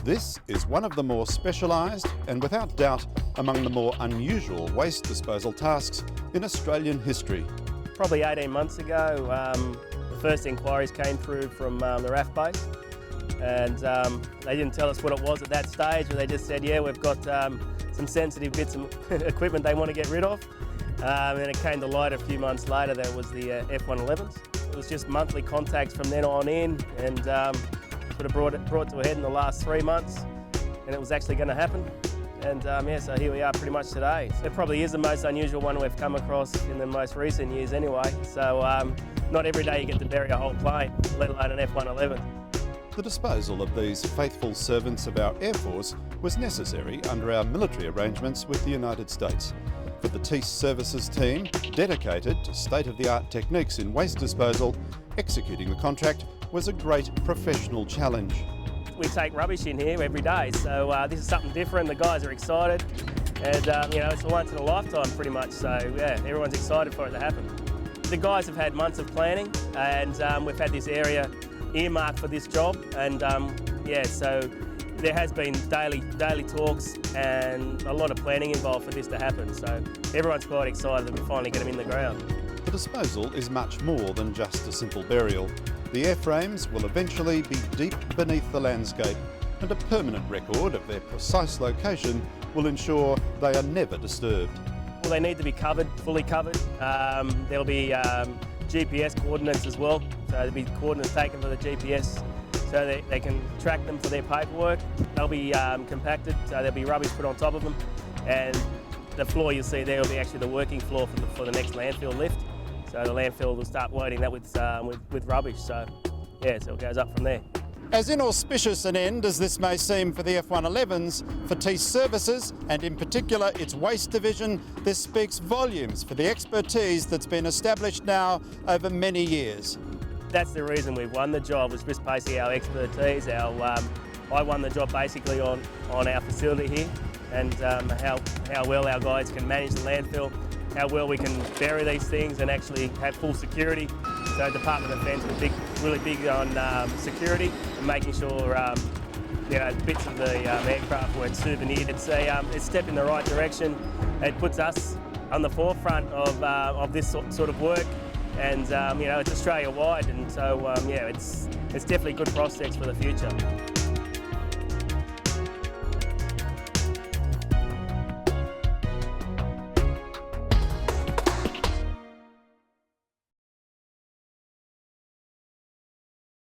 This is one of the more specialised and without doubt among the more unusual waste disposal tasks in Australian history. Probably 18 months ago, the first inquiries came through from the RAAF base, and they didn't tell us what it was at that stage, but they just said, yeah, we've got some sensitive bits of equipment they want to get rid of. And it came to light a few months later that it was the F111s. It was just monthly contacts from then on in, and sort of brought to a head in the last 3 months, and it was actually going to happen. And yeah, so here we are pretty much today. It probably is the most unusual one we've come across in the most recent years anyway. So not every day you get to bury a whole plane, let alone an F111. The disposal of these faithful servants of our Air Force was necessary under our military arrangements with the United States. For the Thiess Services team, dedicated to state-of-the-art techniques in waste disposal, executing the contract was a great professional challenge. We take rubbish in here every day, so this is something different. The guys are excited, and you know, it's a once in a lifetime pretty much, so yeah, everyone's excited for it to happen. The guys have had months of planning, and we've had this area earmarked for this job, and yeah, so there has been daily talks and a lot of planning involved for this to happen, so everyone's quite excited that we finally get them in the ground. The disposal is much more than just a simple burial. The airframes will eventually be deep beneath the landscape, and a permanent record of their precise location will ensure they are never disturbed. Well, they need to be covered, fully covered. There'll be GPS coordinates as well, so there'll be coordinates taken for the GPS so they can track them for their paperwork. They'll be compacted, so there'll be rubbish put on top of them, and the floor you'll see there will be actually the working floor for the next landfill lift. So the landfill will start loading that with rubbish, so yeah, so it goes up from there. As inauspicious an end as this may seem for the F111s, for Thiess Services, and in particular its waste division, this speaks volumes for the expertise that's been established now over many years. That's the reason we've won the job, was just basically our expertise. I won the job basically on our facility here, and how well our guys can manage the landfill, how well we can bury these things and actually have full security. So Department of Defence were really big on security and making sure you know, bits of the aircraft weren't souvenired. It's a step in the right direction. It puts us on the forefront of this sort of work, and you know, it's Australia-wide, and so yeah, it's definitely good prospects for the future.